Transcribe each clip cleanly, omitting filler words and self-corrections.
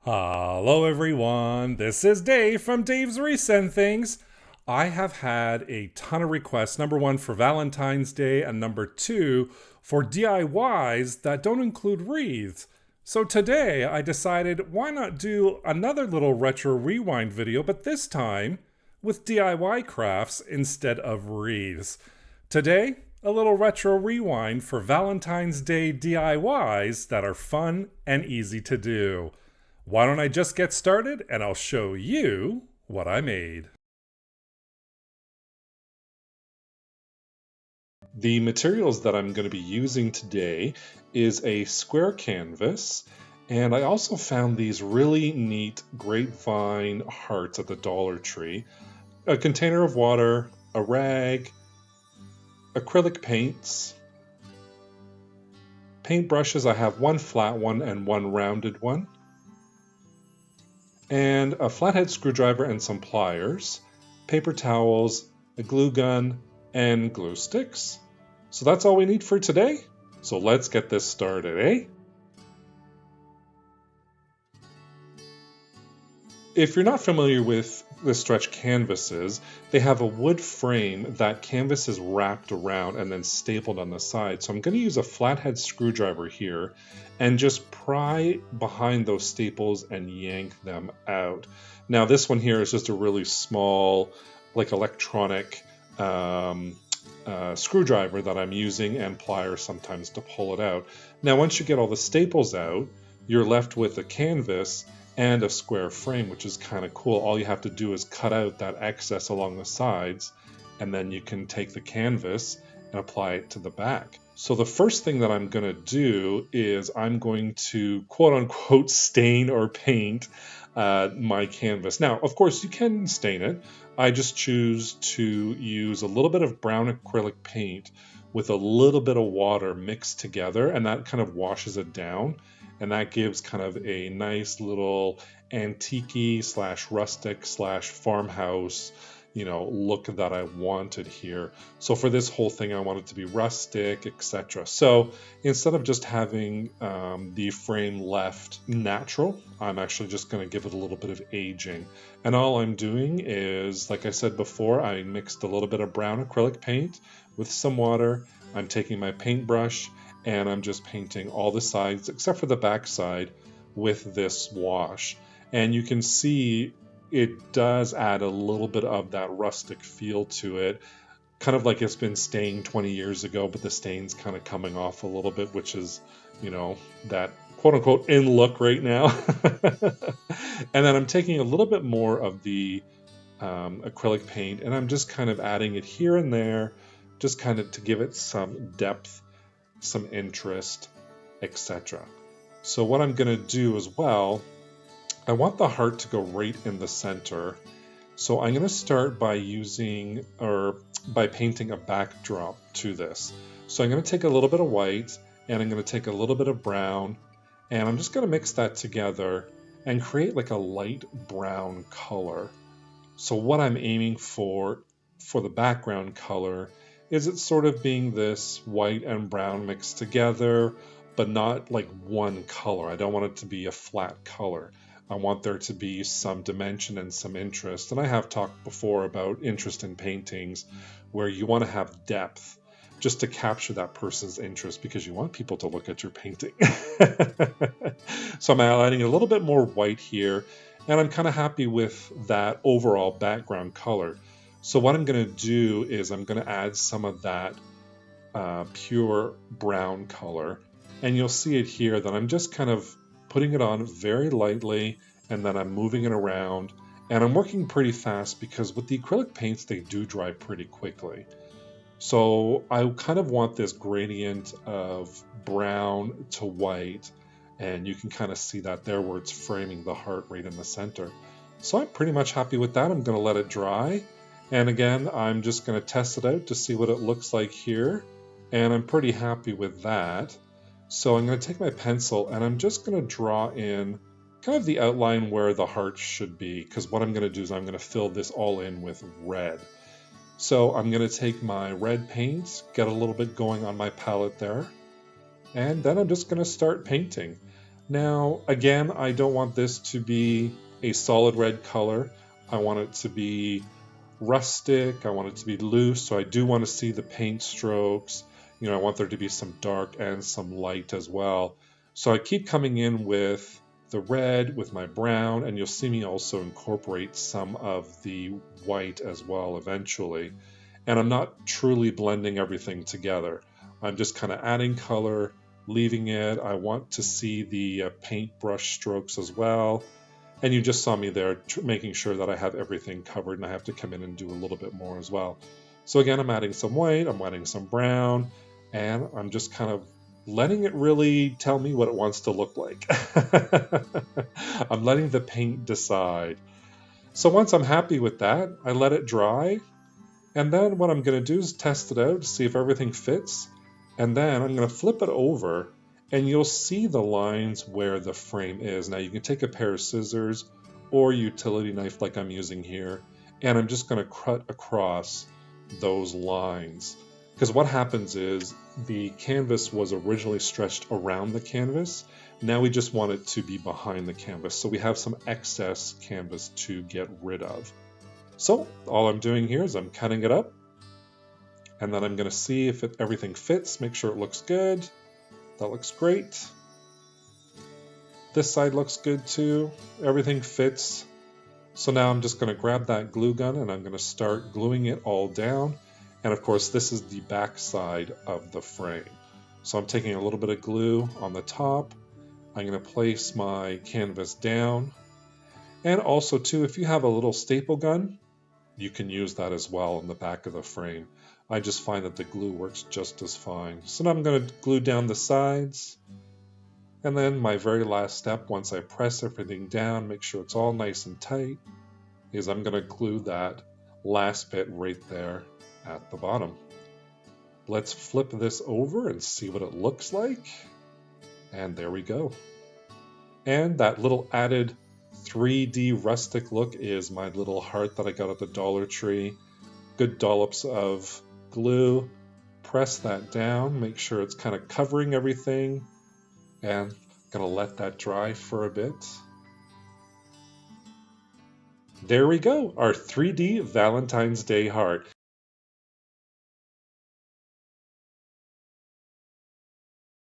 Hello everyone, this is Dave from Dave's Recent Things. I have had a ton of requests, number one for Valentine's Day and number two for DIYs that don't include wreaths. So today I decided why not do another little retro rewind video, but this time with DIY crafts instead of wreaths. Today, a little retro rewind for Valentine's Day DIYs that are fun and easy to do. Why don't I just get started and I'll show you what I made. The materials that I'm going to be using today is a square canvas, and I also found these really neat grapevine hearts at the Dollar Tree, a container of water, a rag, acrylic paints, paintbrushes. I have one flat one and one rounded one, and a flathead screwdriver and some pliers, paper towels, a glue gun, and glue sticks. So that's all we need for today. So let's get this started, eh? If you're not familiar with the stretch canvases, they have a wood frame that canvas is wrapped around and then stapled on the side. So I'm going to use a flathead screwdriver here and just pry behind those staples and yank them out. Now this one here is just a really small, like electronic screwdriver that I'm using, and pliers sometimes to pull it out. Now once you get all the staples out, you're left with a canvas and a square frame, which is kind of cool. All you have to do is cut out that excess along the sides, and then you can take the canvas and apply it to the back. So the first thing that I'm going to do is I'm going to quote unquote stain or paint my canvas. Now, of course, you can stain it. I just choose to use a little bit of brown acrylic paint with a little bit of water mixed together, and that kind of washes it down. And that gives kind of a nice little antique-y slash rustic slash farmhouse, look that I wanted here. So for this whole thing, I want it to be rustic, etc. So instead of just having the frame left natural, I'm actually just going to give it a little bit of aging. And all I'm doing is, like I said before, I mixed a little bit of brown acrylic paint with some water. I'm taking my paintbrush and I'm just painting all the sides except for the back side with this wash. And you can see it does add a little bit of that rustic feel to it, kind of like it's been stained 20 years ago, but the stain's kind of coming off a little bit, which is, that quote-unquote in look right now. And then I'm taking a little bit more of the acrylic paint, and I'm just kind of adding it here and there, just kind of to give it some depth, some interest, etc. So what I'm going to do as well, I want the heart to go right in the center. So I'm going to start by painting a backdrop to this. So I'm going to take a little bit of white and I'm going to take a little bit of brown, and I'm just going to mix that together and create like a light brown color. So what I'm aiming for the background color is it sort of being this white and brown mixed together, but not like one color. I don't want it to be a flat color. I want there to be some dimension and some interest. And I have talked before about interest in paintings where you want to have depth just to capture that person's interest, because you want people to look at your painting. So I'm adding a little bit more white here, and I'm kind of happy with that overall background color. So what I'm going to do is I'm going to add some of that pure brown color, and you'll see it here that I'm just kind of putting it on very lightly, and then I'm moving it around, and I'm working pretty fast because with the acrylic paints, they do dry pretty quickly. So I kind of want this gradient of brown to white, and you can kind of see that there where it's framing the heart right in the center. So I'm pretty much happy with that. I'm going to let it dry. And again, I'm just going to test it out to see what it looks like here. And I'm pretty happy with that. So I'm going to take my pencil and I'm just going to draw in kind of the outline where the heart should be, because what I'm going to do is I'm going to fill this all in with red. So I'm going to take my red paint, get a little bit going on my palette there, and then I'm just going to start painting. Now, again, I don't want this to be a solid red color. I want it to be rustic. I want it to be loose. So I do want to see the paint strokes. You know, I want there to be some dark and some light as well. So I keep coming in with the red, with my brown, and you'll see me also incorporate some of the white as well eventually. And I'm not truly blending everything together. I'm just kind of adding color, leaving it. I want to see the paintbrush strokes as well. And you just saw me there making sure that I have everything covered, and I have to come in and do a little bit more as well. So again, I'm adding some white, I'm adding some brown, and I'm just kind of letting it really tell me what it wants to look like. I'm letting the paint decide. So once I'm happy with that, I let it dry. And then what I'm going to do is test it out to see if everything fits. And then I'm going to flip it over, and you'll see the lines where the frame is. Now you can take a pair of scissors or utility knife like I'm using here, and I'm just going to cut across those lines. Because what happens is the canvas was originally stretched around the canvas. Now we just want it to be behind the canvas. So we have some excess canvas to get rid of. So all I'm doing here is I'm cutting it up, and then I'm going to see if everything fits, make sure it looks good. That looks great. This side looks good too. Everything fits. So now I'm just going to grab that glue gun and I'm going to start gluing it all down. And of course, this is the back side of the frame. So I'm taking a little bit of glue on the top. I'm going to place my canvas down. And also too, if you have a little staple gun, you can use that as well in the back of the frame. I just find that the glue works just as fine. So now I'm going to glue down the sides. And then my very last step, once I press everything down, make sure it's all nice and tight, is I'm going to glue that last bit right there at the bottom. Let's flip this over and see what it looks like. And there we go. And that little added 3D rustic look is my little heart that I got at the Dollar Tree. Good dollops of glue. Press that down, make sure it's kind of covering everything, and I'm gonna let that dry for a bit. There we go, our 3D Valentine's Day heart.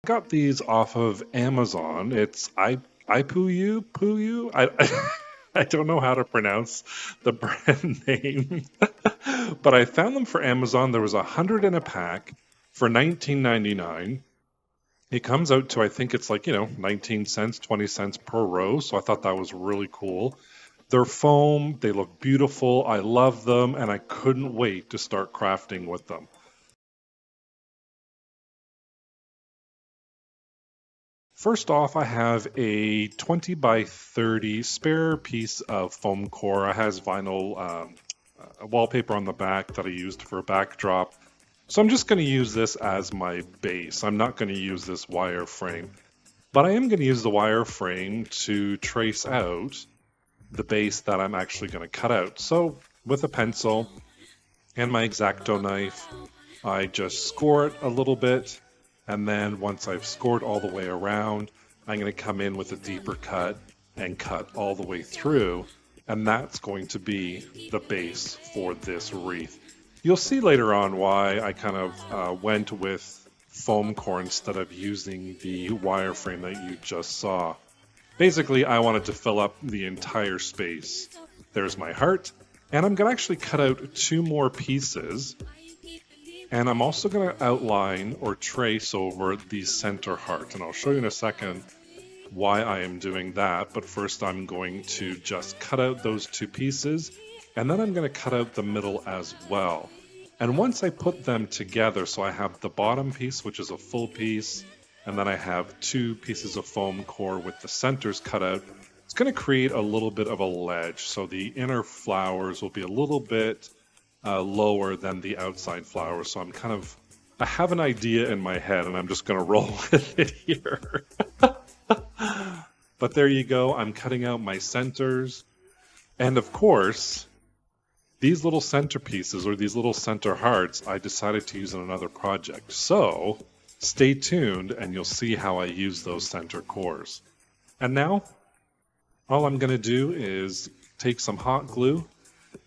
I got these off of Amazon. It's Puyu. I don't know how to pronounce the brand name, but I found them for Amazon. There was 100 in a pack for $19.99. It comes out to, I think it's like, 19 cents, 20 cents per row. So I thought that was really cool. They're foam. They look beautiful. I love them, and I couldn't wait to start crafting with them. First off, I have a 20 by 30 spare piece of foam core. It has vinyl wallpaper on the back that I used for a backdrop. So I'm just going to use this as my base. I'm not going to use this wire frame. But I am going to use the wire frame to trace out the base that I'm actually going to cut out. So with a pencil and my X-Acto knife, I just score it a little bit. And then once I've scored all the way around, I'm going to come in with a deeper cut and cut all the way through. And that's going to be the base for this wreath. You'll see later on why I kind of went with foam core instead of using the wireframe that you just saw. Basically, I wanted to fill up the entire space. There's my heart. And I'm going to actually cut out 2 more pieces. And I'm also going to outline or trace over the center heart. And I'll show you in a second why I am doing that. But first I'm going to just cut out those 2 pieces. And then I'm going to cut out the middle as well. And once I put them together, so I have the bottom piece, which is a full piece. And then I have 2 pieces of foam core with the centers cut out. It's going to create a little bit of a ledge. So the inner flowers will be a little bit lower than the outside flowers. So I have an idea in my head and I'm just going to roll with it here. But there you go. I'm cutting out my centers. And of course, these little centerpieces or these little center hearts, I decided to use in another project. So stay tuned and you'll see how I use those center cores. And now, all I'm going to do is take some hot glue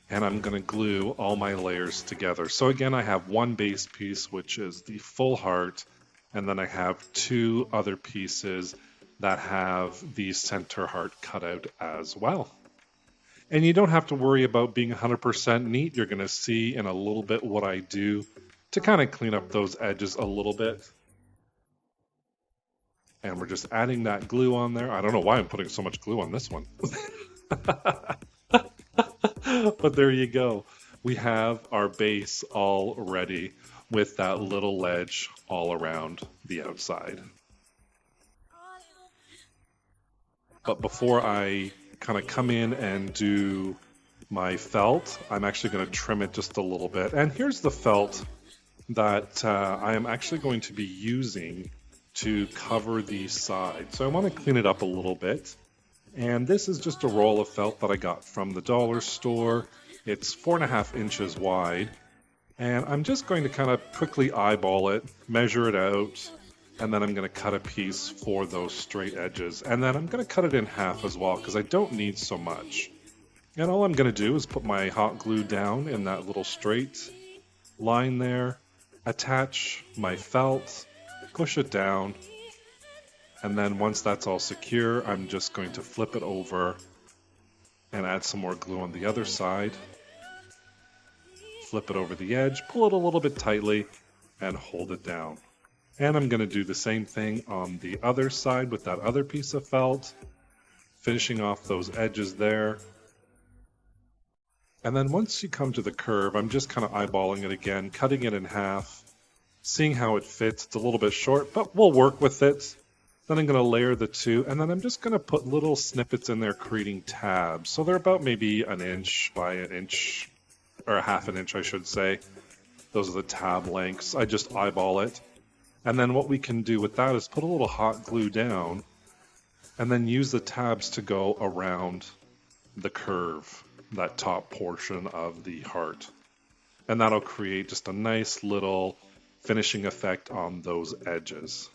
and I'm going to glue all my layers together. So again, I have one base piece, which is the full heart, and then I have two other pieces that have the center heart cut out as well. And you don't have to worry about being 100% neat. You're going to see in a little bit what I do to kind of clean up those edges a little bit. And we're just adding that glue on there. I don't know why I'm putting so much glue on this one. But there you go. We have our base all ready with that little ledge all around the outside. But before I kind of come in and do my felt, I'm actually going to trim it just a little bit. And here's the felt that I am actually going to be using to cover the side. So I want to clean it up a little bit. And this is just a roll of felt that I got from the dollar store. It's 4.5 inches wide. And I'm just going to kind of quickly eyeball it, measure it out, and then I'm going to cut a piece for those straight edges. And then I'm going to cut it in half as well because I don't need so much. And all I'm going to do is put my hot glue down in that little straight line there, attach my felt, push it down, and then once that's all secure, I'm just going to flip it over and add some more glue on the other side. Flip it over the edge, pull it a little bit tightly, and hold it down. And I'm going to do the same thing on the other side with that other piece of felt, finishing off those edges there. And then once you come to the curve, I'm just kind of eyeballing it again, cutting it in half, seeing how it fits. It's a little bit short, but we'll work with it. Then I'm going to layer the two, and then I'm just going to put little snippets in there creating tabs. So they're about maybe an inch by an inch, or a half an inch, I should say. Those are the tab lengths. I just eyeball it. And then what we can do with that is put a little hot glue down, and then use the tabs to go around the curve, that top portion of the heart. And that'll create just a nice little finishing effect on those edges.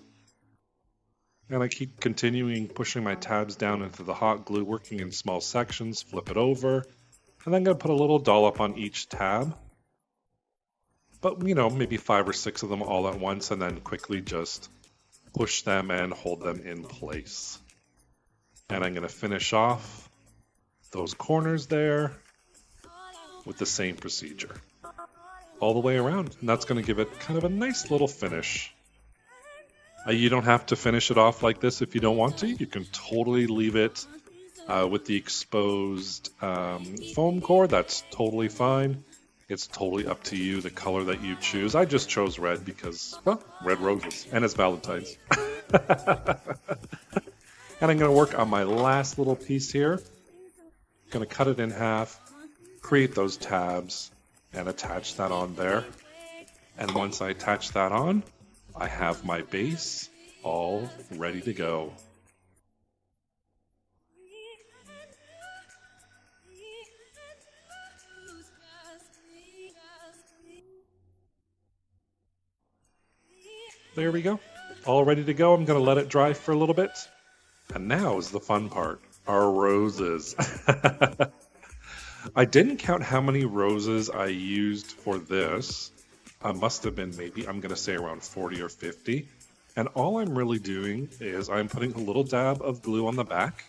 And I keep continuing pushing my tabs down into the hot glue, working in small sections, flip it over, and then I'm going to put a little dollop on each tab. But, you know, maybe 5 or 6 of them all at once, and then quickly just push them and hold them in place. And I'm going to finish off those corners there with the same procedure all the way around. And that's going to give it kind of a nice little finish. You don't have to finish it off like this if you don't want to. You can totally leave it with the exposed foam core. That's totally fine. It's totally up to you, the color that you choose. I just chose red because, well, red roses, and it's Valentine's. And I'm going to work on my last little piece here. Going to cut it in half, create those tabs, and attach that on there. And once I attach that on, I have my base all ready to go. There we go. All ready to go. I'm going to let it dry for a little bit. And now is the fun part, our roses. I didn't count how many roses I used for this. I must have been maybe, I'm going to say around 40 or 50. And all I'm really doing is I'm putting a little dab of glue on the back.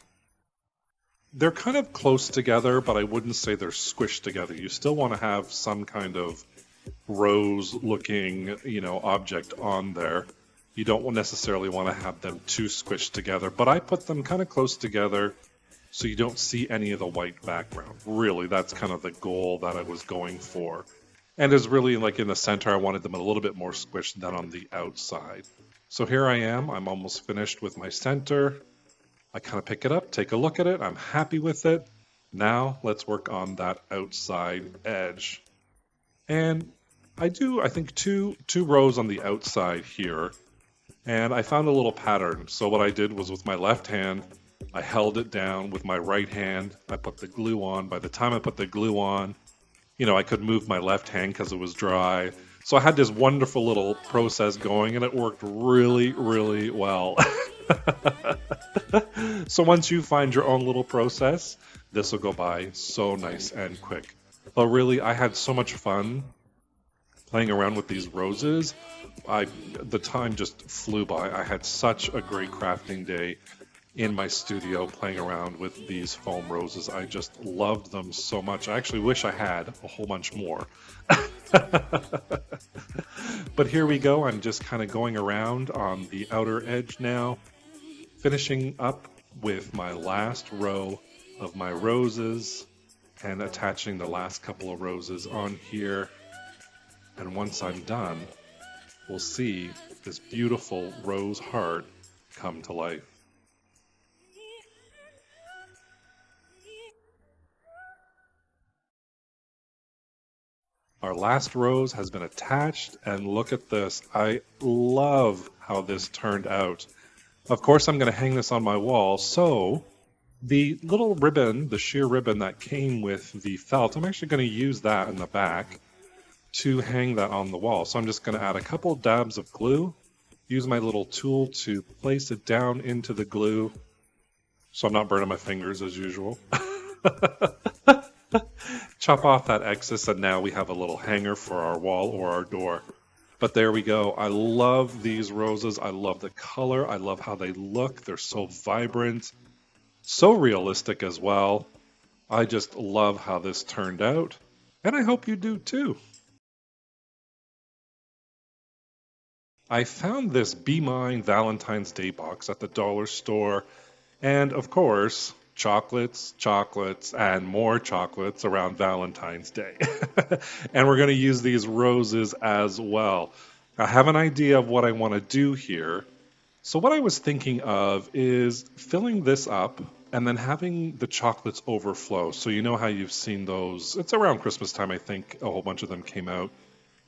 They're kind of close together, but I wouldn't say they're squished together. You still want to have some kind of rose-looking, object on there. You don't necessarily want to have them too squished together, but I put them kind of close together so you don't see any of the white background. Really, that's kind of the goal that I was going for. And is really like in the center, I wanted them a little bit more squished than on the outside. So here I am, I'm almost finished with my center. I kind of pick it up, take a look at it, I'm happy with it. Now let's work on that outside edge. And I think two rows on the outside here. And I found a little pattern. So what I did was with my left hand, I held it down with my right hand. I put the glue on. By the time I put the glue on, I could move my left hand because it was dry. So I had this wonderful little process going, and it worked really, really well. So once you find your own little process, this will go by so nice and quick. But really, I had so much fun playing around with these roses. The time just flew by. I had such a great crafting day in my studio playing around with these foam roses. I just loved them so much. I actually wish I had a whole bunch more. But here we go. I'm just kind of going around on the outer edge now, finishing up with my last row of my roses and attaching the last couple of roses on here. And once I'm done, we'll see this beautiful rose heart come to life. Our last rose has been attached, and look at this. I love how this turned out. Of course, I'm going to hang this on my wall, so the little ribbon, the sheer ribbon that came with the felt, I'm actually going to use that in the back to hang that on the wall. So I'm just going to add a couple dabs of glue, use my little tool to place it down into the glue so I'm not burning my fingers as usual. Chop off that excess, and now we have a little hanger for our wall or our door. But there we go. I love these roses. I love the color. I love how they look. They're so vibrant, so realistic as well. I just love how this turned out, and I hope you do too. I found this Be Mine Valentine's Day box at the dollar store, and of course, chocolates, and more chocolates around Valentine's Day. And we're going to use these roses as well. I have an idea of what I want to do here. So what I was thinking of is filling this up and then having the chocolates overflow. So you know how you've seen those, it's around Christmas time, I think a whole bunch of them came out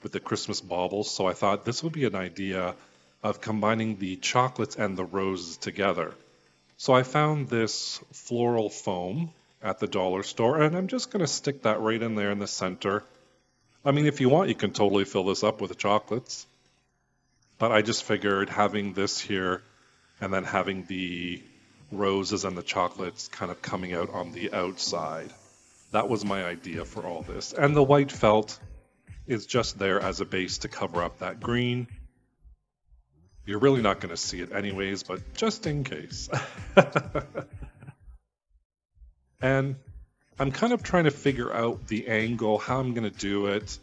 with the Christmas baubles. So I thought this would be an idea of combining the chocolates and the roses together. So I found this floral foam at the dollar store, and I'm just going to stick that right in there in the center. I mean, if you want, you can totally fill this up with the chocolates. But I just figured having this here and then having the roses and the chocolates kind of coming out on the outside. That was my idea for all this. And the white felt is just there as a base to cover up that green. You're really not going to see it anyways, but just in case. And I'm kind of trying to figure out the angle, how I'm going to do it.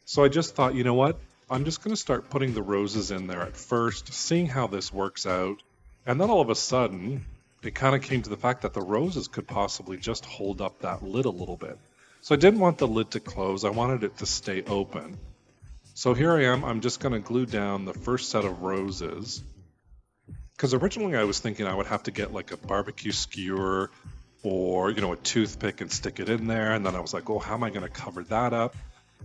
So I just thought, you know what? I'm just going to start putting the roses in there at first, seeing how this works out. And then all of a sudden, it kind of came to the fact that the roses could possibly just hold up that lid a little bit. So I didn't want the lid to close. I wanted it to stay open. So here I am. I'm just going to glue down the first set of roses. Because originally I was thinking I would have to get like a barbecue skewer or, a toothpick and stick it in there. And then I was like, oh, how am I going to cover that up?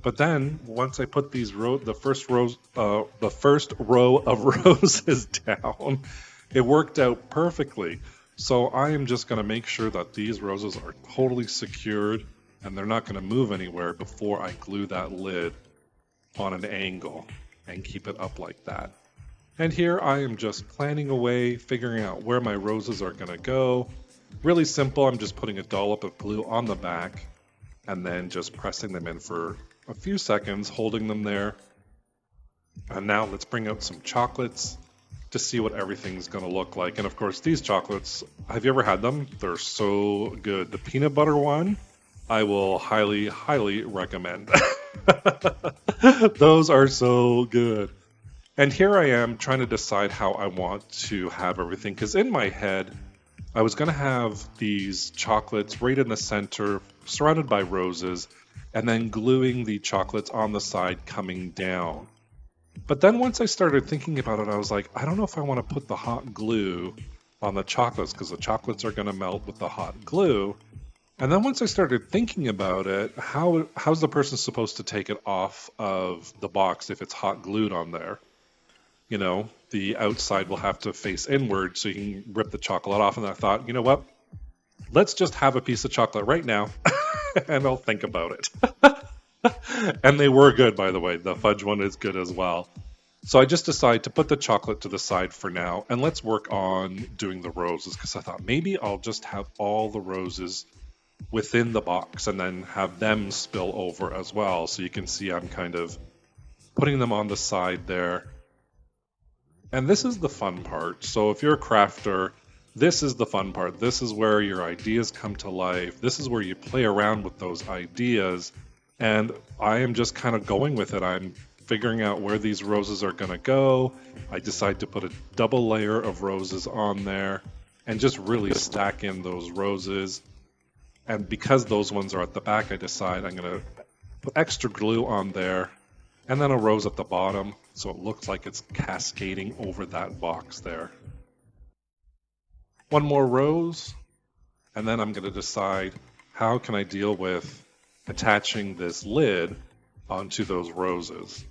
But then once I put these the first row of roses down, it worked out perfectly. So I am just going to make sure that these roses are totally secured and they're not going to move anywhere before I glue that lid on an angle and keep it up like that. And here I am just planning away, figuring out where my roses are going to go. Really simple. I'm just putting a dollop of glue on the back and then just pressing them in for a few seconds, holding them there. And now let's bring out some chocolates to see what everything's going to look like. And of course, these chocolates, have you ever had them? They're so good. The peanut butter one, I will highly, highly recommend. Those are so good. And here I am trying to decide how I want to have everything. Because in my head, I was going to have these chocolates right in the center, surrounded by roses, and then gluing the chocolates on the side coming down. But then once I started thinking about it, I was like, I don't know if I want to put the hot glue on the chocolates because the chocolates are going to melt with the hot glue. And then once I started thinking about it, how's the person supposed to take it off of the box if it's hot glued on there? The outside will have to face inward so you can rip the chocolate off. And I thought, you know what? Let's just have a piece of chocolate right now and I'll think about it. And they were good, by the way. The fudge one is good as well. So I just decided to put the chocolate to the side for now, and let's work on doing the roses, because I thought maybe I'll just have all the roses within the box and then have them spill over as well. So you can see I'm kind of putting them on the side there. And this is the fun part. So if you're a crafter, this is the fun part. This is where your ideas come to life. This is where you play around with those ideas. And I am just kind of going with it. I'm figuring out where these roses are going to go. I decide to put a double layer of roses on there and just really stack in those roses. And because those ones are at the back, I decide I'm going to put extra glue on there and then a rose at the bottom, so it looks like it's cascading over that box there. One more rose, and then I'm going to decide how can I deal with attaching this lid onto those roses.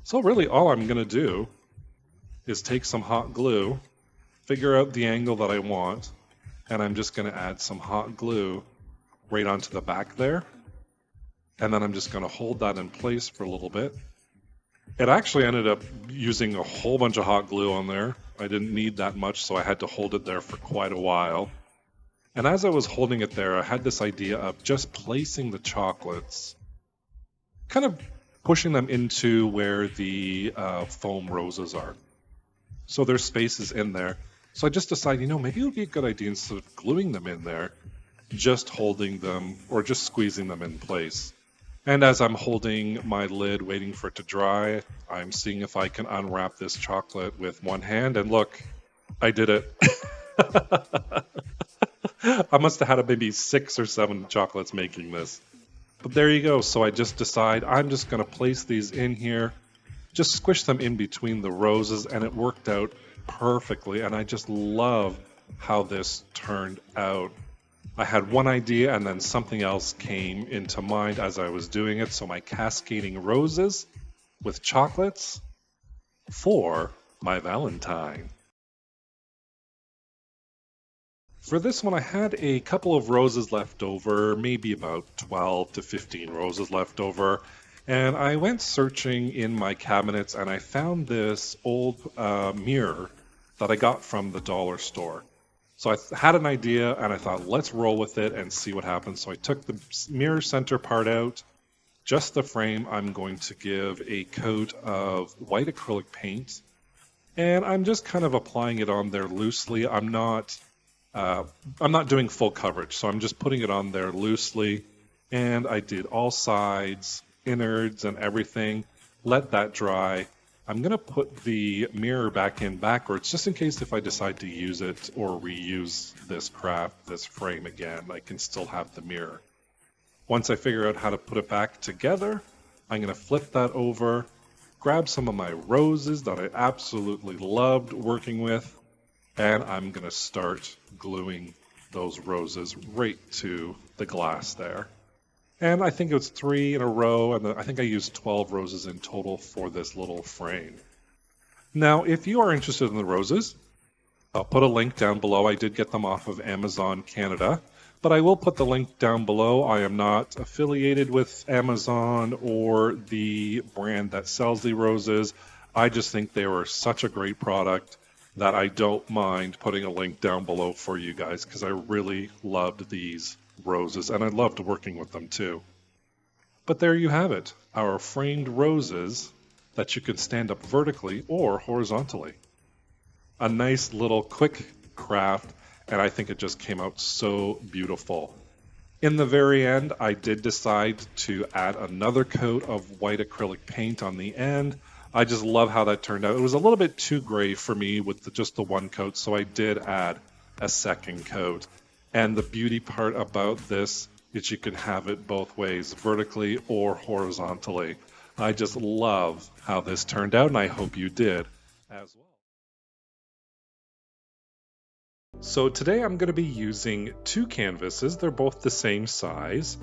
So really all I'm going to do is take some hot glue, figure out the angle that I want, and I'm just going to add some hot glue right onto the back there. And then I'm just going to hold that in place for a little bit. It actually ended up using a whole bunch of hot glue on there. I didn't need that much, so I had to hold it there for quite a while. And as I was holding it there, I had this idea of just placing the chocolates, kind of pushing them into where the foam roses are. So there's spaces in there. So I just decided, maybe it would be a good idea, instead of gluing them in there, just holding them or just squeezing them in place. And as I'm holding my lid, waiting for it to dry, I'm seeing if I can unwrap this chocolate with one hand. And look, I did it. I must have had maybe 6 or 7 chocolates making this. But there you go. So I just decide I'm just going to place these in here, just squish them in between the roses, and it worked out perfectly. And I just love how this turned out. I had one idea and then something else came into mind as I was doing it. So my cascading roses with chocolates for my Valentine. For this one, I had a couple of roses left over, maybe about 12 to 15 roses left over. And I went searching in my cabinets and I found this old mirror that I got from the dollar store. So I had an idea and I thought, let's roll with it and see what happens. So I took the mirror center part out, just the frame. I'm going to give a coat of white acrylic paint, and I'm just kind of applying it on there loosely. I'm not doing full coverage, so I'm just putting it on there loosely. And I did all sides, innards, and everything. Let that dry. I'm going to put the mirror back in backwards, just in case if I decide to use it or reuse this frame again, I can still have the mirror. Once I figure out how to put it back together, I'm going to flip that over, grab some of my roses that I absolutely loved working with, and I'm going to start gluing those roses right to the glass there. And I think it was 3 in a row, and I think I used 12 roses in total for this little frame. Now, if you are interested in the roses, I'll put a link down below. I did get them off of Amazon Canada, but I will put the link down below. I am not affiliated with Amazon or the brand that sells the roses. I just think they were such a great product that I don't mind putting a link down below for you guys, because I really loved these roses and I loved working with them too. But there you have it, our framed roses that you can stand up vertically or horizontally. A nice little quick craft, and I think it just came out so beautiful. In the very end, I did decide to add another coat of white acrylic paint on the end. I just love how that turned out. It was a little bit too gray for me with just the one coat, so I did add a second coat. And the beauty part about this is you can have it both ways, vertically or horizontally. I just love how this turned out, and I hope you did as well. So today I'm going to be using 2 canvases. They're both the same size.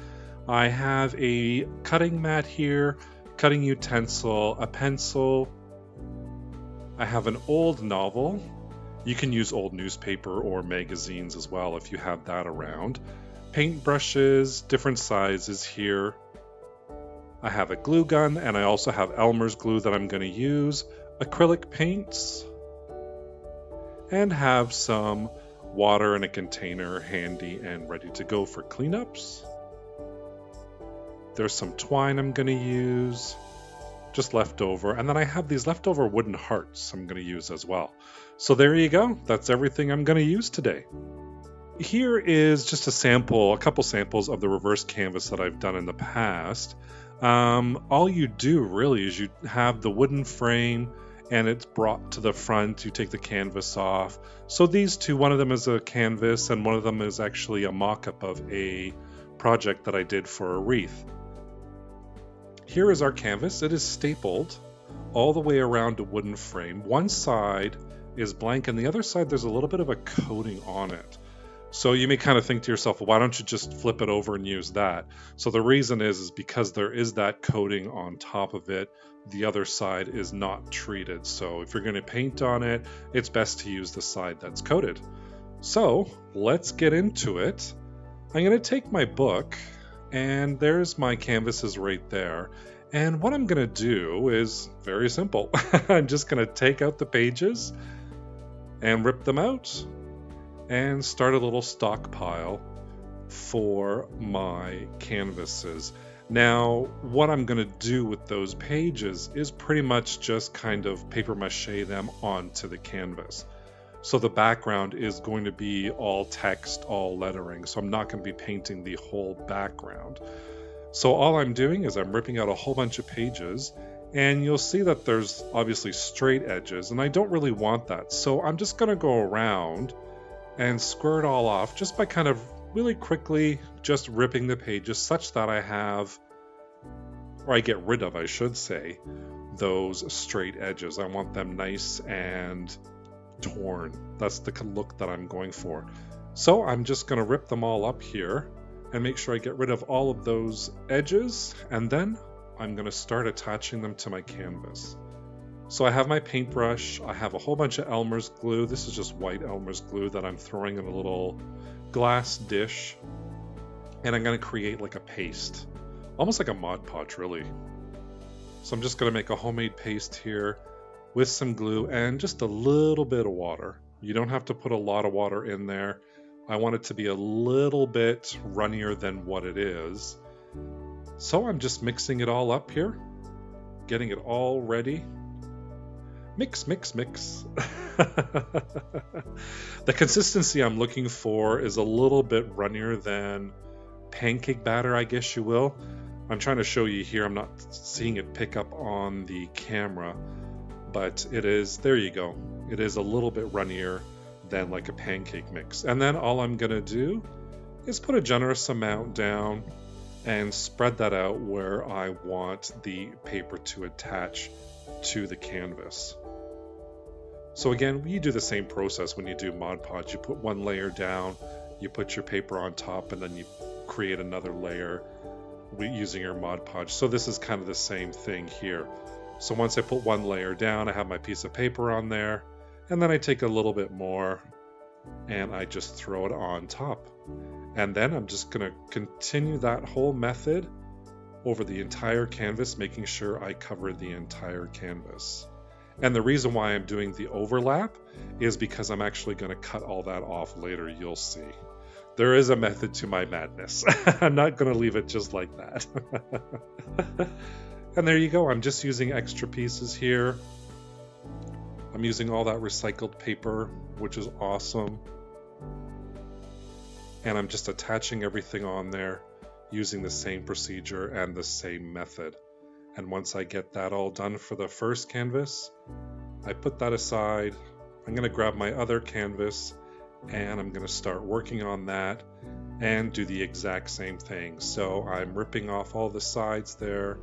I have a cutting mat here, cutting utensil, a pencil. I have an old novel. You can use old newspaper or magazines as well if you have that around. Paintbrushes, different sizes here. I have a glue gun, and I also have Elmer's glue that I'm going to use, acrylic paints, and have some water in a container handy and ready to go for cleanups. There's some twine I'm going to use, just leftover, and then I have these leftover wooden hearts I'm going to use as well. So there you go, that's everything I'm going to use today. Here is just a couple samples of the reverse canvas that I've done in the past. All you do really is you have the wooden frame and it's brought to the front. You take the canvas off. So these two, one of them is a canvas and one of them is actually a mock-up of a project that I did for a wreath. Here is our canvas. It is stapled all the way around a wooden frame. One side is blank and the other side there's a little bit of a coating on it. So you may kind of think to yourself, well, why don't you just flip it over and use that? So the reason is because there is that coating on top of it. The other side is not treated. So if you're going to paint on it, it's best to use the side that's coated. So let's get into it. I'm going to take my book and there's my canvases right there. And what I'm going to do is very simple. I'm just going to take out the pages and rip them out and start a little stockpile for my canvases. Now, what I'm going to do with those pages is pretty much just kind of paper mache them onto the canvas. So the background is going to be all text, all lettering, so I'm not going to be painting the whole background. So all I'm doing is I'm ripping out a whole bunch of pages, and you'll see that there's obviously straight edges, and I don't really want that. So I'm just going to go around and square it all off just by kind of really quickly just ripping the pages such that I have, or I get rid of, I should say, those straight edges. I want them nice and torn. That's the look that I'm going for. So I'm just going to rip them all up here and make sure I get rid of all of those edges, and then I'm going to start attaching them to my canvas. So I have my paintbrush, I have a whole bunch of Elmer's glue. This is just white Elmer's glue that I'm throwing in a little glass dish. And I'm going to create like a paste, almost like a Mod Podge really. So I'm just going to make a homemade paste here with some glue and just a little bit of water. You don't have to put a lot of water in there. I want it to be a little bit runnier than what it is. So I'm just mixing it all up here, getting it all ready. Mix, mix, mix. The consistency I'm looking for is a little bit runnier than pancake batter, I guess you will. I'm trying to show you here. I'm not seeing it pick up on the camera, but it is, there you go. It is a little bit runnier than like a pancake mix. And then all I'm gonna do is put a generous amount down and spread that out where I want the paper to attach to the canvas. So again, you do the same process when you do Mod Podge. You put one layer down, you put your paper on top, and then you create another layer using your Mod Podge. So this is kind of the same thing here. So once I put one layer down, I have my piece of paper on there, and then I take a little bit more and I just throw it on top. And then I'm just going to continue that whole method over the entire canvas, making sure I cover the entire canvas. And the reason why I'm doing the overlap is because I'm actually going to cut all that off later, you'll see. There is a method to my madness. I'm not going to leave it just like that. And there you go, I'm just using extra pieces here. I'm using all that recycled paper, which is awesome. And I'm just attaching everything on there using the same procedure and the same method. And once I get that all done for the first canvas, I put that aside. I'm going to grab my other canvas and I'm going to start working on that and do the exact same thing. So I'm ripping off all the sides there,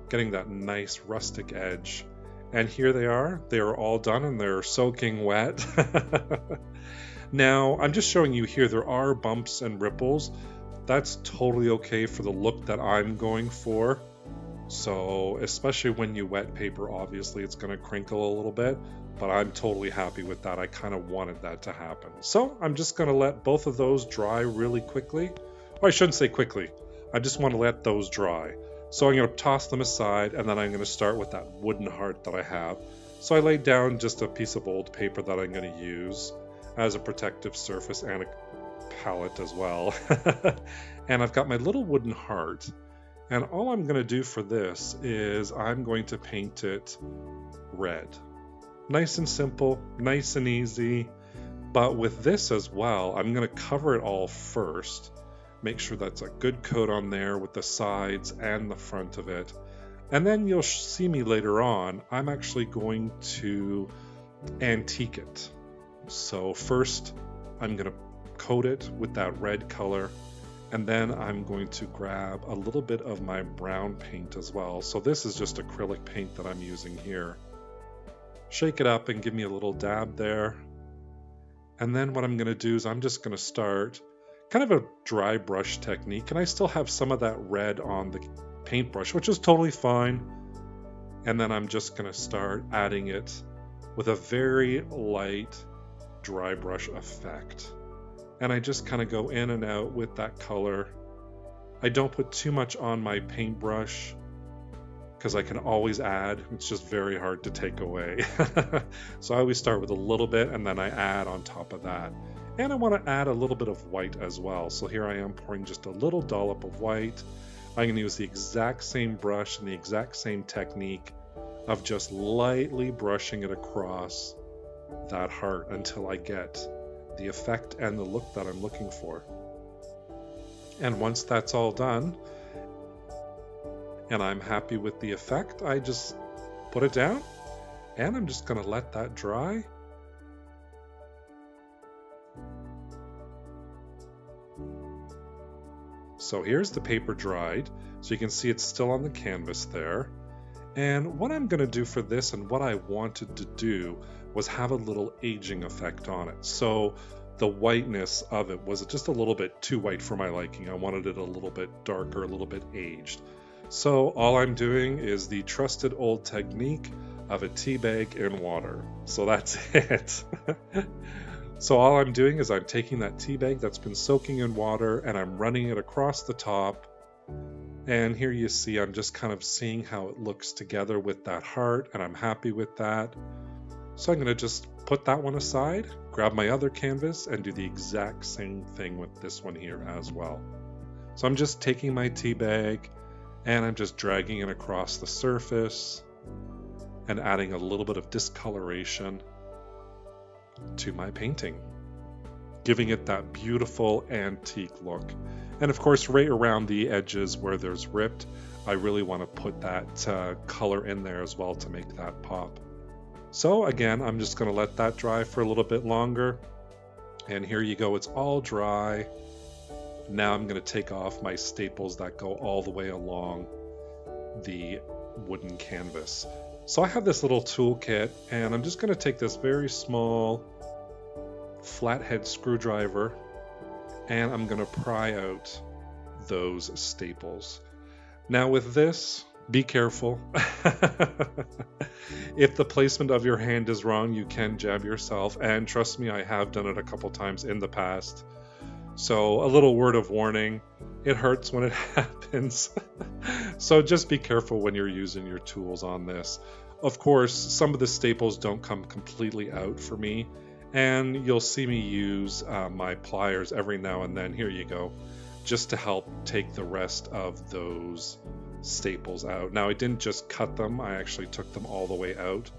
getting that nice rustic edge. And here they are. They are all done and they're soaking wet. Now, I'm just showing you here, there are bumps and ripples. That's totally okay for the look that I'm going for. So, especially when you wet paper, obviously it's going to crinkle a little bit, but I'm totally happy with that. I kind of wanted that to happen. So, I'm just going to let both of those dry really quickly. Or I shouldn't say quickly. I just want to let those dry. So I'm going to toss them aside, and then I'm going to start with that wooden heart that I have. So I laid down just a piece of old paper that I'm going to use as a protective surface and a palette as well. And I've got my little wooden heart. And all I'm going to do for this is I'm going to paint it red. Nice and simple, nice and easy. But with this as well, I'm going to cover it all first. Make sure that's a good coat on there with the sides and the front of it. And then you'll see me later on, I'm actually going to antique it. So first, I'm going to coat it with that red color. And then I'm going to grab a little bit of my brown paint as well. So this is just acrylic paint that I'm using here. Shake it up and give me a little dab there. And then what I'm going to do is I'm just going to start kind of a dry brush technique. And I still have some of that red on the paintbrush, which is totally fine. And then I'm just going to start adding it with a very light dry brush effect. And I just kind of go in and out with that color. I don't put too much on my paintbrush because I can always add. It's just very hard to take away. So I always start with a little bit and then I add on top of that. And I want to add a little bit of white as well. So here I am pouring just a little dollop of white. I'm going to use the exact same brush and the exact same technique of just lightly brushing it across that heart until I get the effect and the look that I'm looking for. And once that's all done, and I'm happy with the effect, I just put it down, and I'm just going to let that dry. So here's the paper dried, so you can see it's still on the canvas there. And what I'm going to do for this, and what I wanted to do, was have a little aging effect on it. So the whiteness of it was just a little bit too white for my liking. I wanted it a little bit darker, a little bit aged. So all I'm doing is the trusted old technique of a tea bag in water. So that's it. So all I'm doing is I'm taking that tea bag that's been soaking in water and I'm running it across the top. And here you see I'm just kind of seeing how it looks together with that heart, and I'm happy with that. So I'm going to just put that one aside, grab my other canvas, and do the exact same thing with this one here as well. So I'm just taking my tea bag and I'm just dragging it across the surface and adding a little bit of discoloration to my painting, giving it that beautiful antique look. And of course, right around the edges where there's ripped, I really want to put that color in there as well to make that pop. So again, I'm just going to let that dry for a little bit longer. And here you go, it's all dry. Now I'm going to take off my staples that go all the way along the wooden canvas. So I have this little toolkit, and I'm just going to take this very small flathead screwdriver, and I'm going to pry out those staples. Now with this, be careful. If the placement of your hand is wrong, you can jab yourself, and trust me, I have done it a couple times in the past. So a little word of warning, it hurts when it happens. So just be careful when you're using your tools on this. Of course, some of the staples don't come completely out for me, and you'll see me use my pliers every now and then. Here you go, just to help take the rest of those staples out. Now I didn't just cut them, I actually took them all the way out.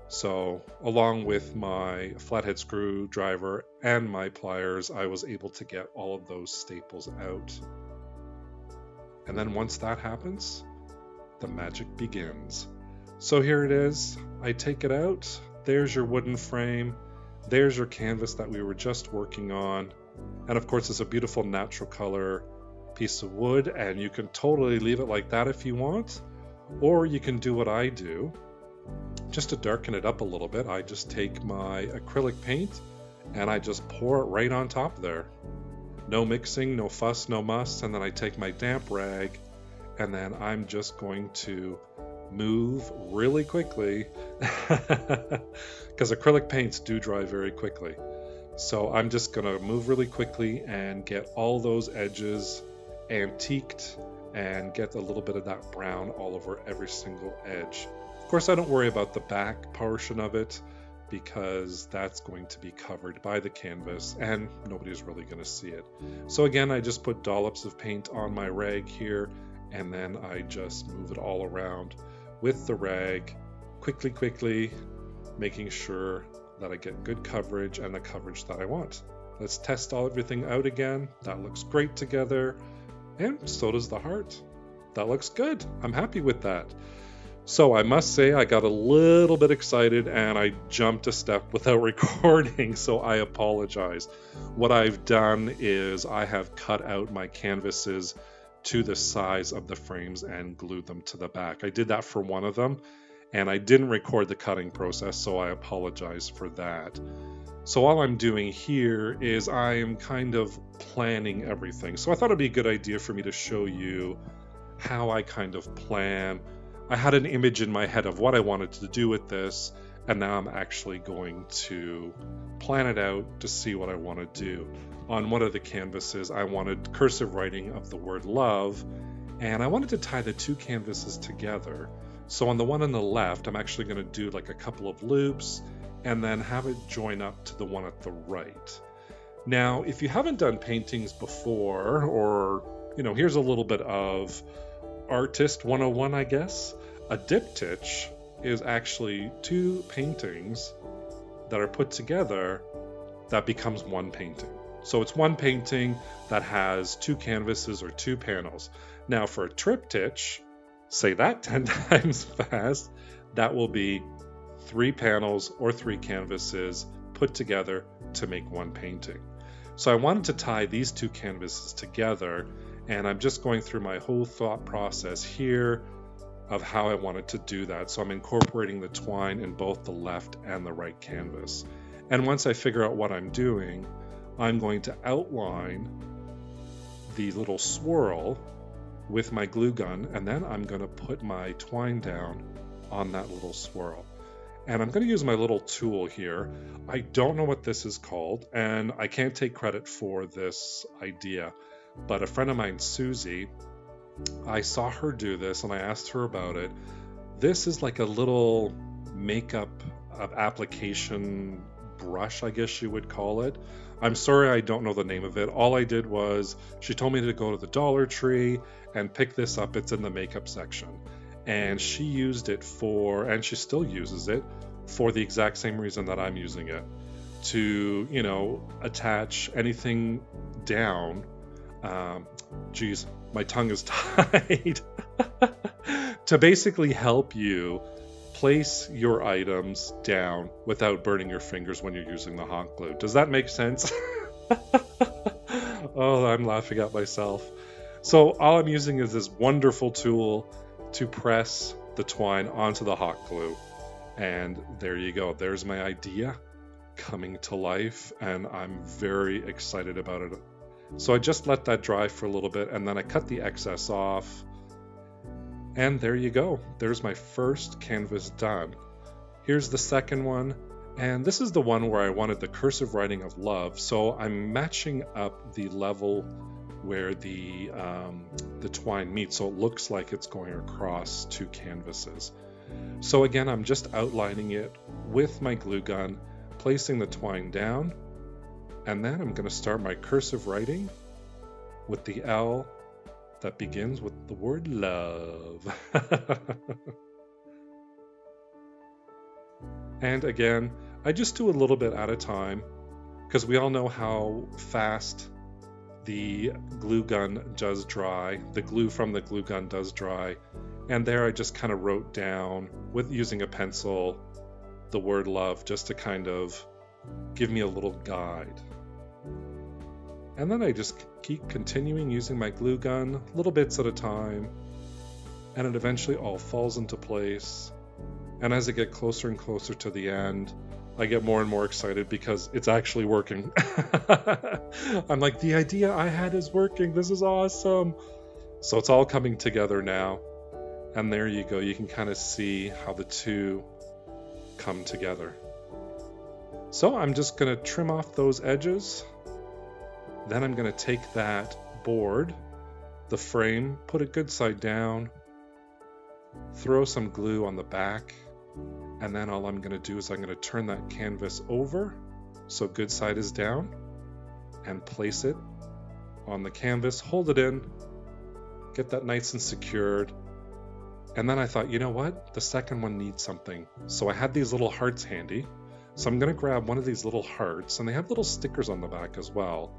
So along with my flathead screwdriver and my pliers, I was able to get all of those staples out. And then once that happens, the magic begins. So here it is, I take it out, there's your wooden frame, there's your canvas that we were just working on, and of course it's a beautiful natural color piece of wood, and you can totally leave it like that if you want, or you can do what I do. Just to darken it up a little bit, I just take my acrylic paint and I just pour it right on top there. No mixing, no fuss, no muss, and then I take my damp rag and then I'm just going to move really quickly because acrylic paints do dry very quickly. So I'm just going to move really quickly and get all those edges antiqued and get a little bit of that brown all over every single edge. Of course, I don't worry about the back portion of it because that's going to be covered by the canvas and nobody's really going to see it. So again, I just put dollops of paint on my rag here, and then I just move it all around with the rag, quickly, making sure that I get good coverage and the coverage that I want. Let's test everything out again. That looks great together, and so does the heart. That looks good. I'm happy with that. So I must say I got a little bit excited and I jumped a step without recording, so I apologize. What I've done is I have cut out my canvases to the size of the frames and glued them to the back. I did that for one of them, and I didn't record the cutting process, so I apologize for that. So all I'm doing here is I am kind of planning everything. So I thought it'd be a good idea for me to show you how I kind of plan. I had an image in my head of what I wanted to do with this, and now I'm actually going to plan it out to see what I want to do. On one of the canvases, I wanted cursive writing of the word love, and I wanted to tie the two canvases together. So on the one on the left, I'm actually going to do like a couple of loops and then have it join up to the one at the right. Now, if you haven't done paintings before, or, here's a little bit of Artist 101, I guess. A diptych is actually two paintings that are put together that becomes one painting. So it's one painting that has two canvases or two panels. Now for a triptych, say that 10 times fast, that will be 3 panels or 3 canvases put together to make one painting. So I wanted to tie these two canvases together, and I'm just going through my whole thought process here of how I wanted to do that. So I'm incorporating the twine in both the left and the right canvas. And once I figure out what I'm doing, I'm going to outline the little swirl with my glue gun, and then I'm going to put my twine down on that little swirl. And I'm going to use my little tool here. I don't know what this is called, and I can't take credit for this idea, but a friend of mine, Susie, I saw her do this and I asked her about it. This is like a little makeup application brush, I guess you would call it. I'm sorry I don't know the name of it. All I did was she told me to go to the Dollar Tree and pick this up. It's in the makeup section. And she used it for, and she still uses it for the exact same reason that I'm using it, to, attach anything down. Geez, my tongue is tied. To basically help you place your items down without burning your fingers when you're using the hot glue. Does that make sense? Oh, I'm laughing at myself. So all I'm using is this wonderful tool to press the twine onto the hot glue. And there you go. There's my idea coming to life, and I'm very excited about it. So I just let that dry for a little bit, and then I cut the excess off. And there you go. There's my first canvas done. Here's the second one. And this is the one where I wanted the cursive writing of love. So I'm matching up the level where the twine meets, so it looks like it's going across two canvases. So again, I'm just outlining it with my glue gun, placing the twine down, and then I'm going to start my cursive writing with the L that begins with the word love. And again, I just do a little bit at a time, because we all know how fast the glue gun does dry. The glue from the glue gun does dry. And there I just kind of wrote down, with using a pencil, the word love, just to kind of give me a little guide. And then I just keep continuing using my glue gun, little bits at a time, and it eventually all falls into place. And as I get closer and closer to the end, I get more and more excited because it's actually working. I'm like, the idea I had is working. This is awesome. So it's all coming together now. And there you go. You can kind of see how the two come together. So I'm just going to trim off those edges. Then I'm going to take that board the frame, put it good side down, throw some glue on the back, and then all I'm going to do is I'm going to turn that canvas over so good side is down and place it on the canvas, hold it in, get that nice and secured. And then I thought, you know what? The second one needs something. So I had these little hearts handy. So I'm going to grab one of these little hearts, and they have little stickers on the back as well.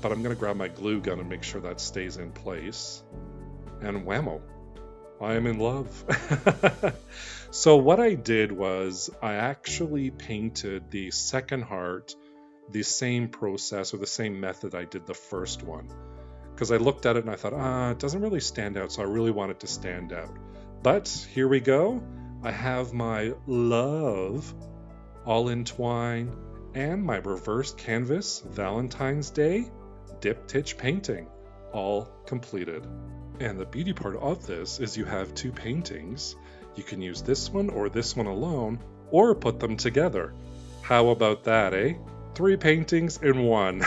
But I'm going to grab my glue gun and make sure that stays in place. And whammo, I am in love. So what I did was I actually painted the second heart the same process or the same method I did the first one. Because I looked at it and I thought, it doesn't really stand out, so I really want it to stand out. But here we go. I have my love all in twine and my reverse canvas Valentine's Day diptych painting all completed. And the beauty part of this is you have two paintings. You can use this one or this one alone, or put them together. How about that, eh? 3 paintings in one.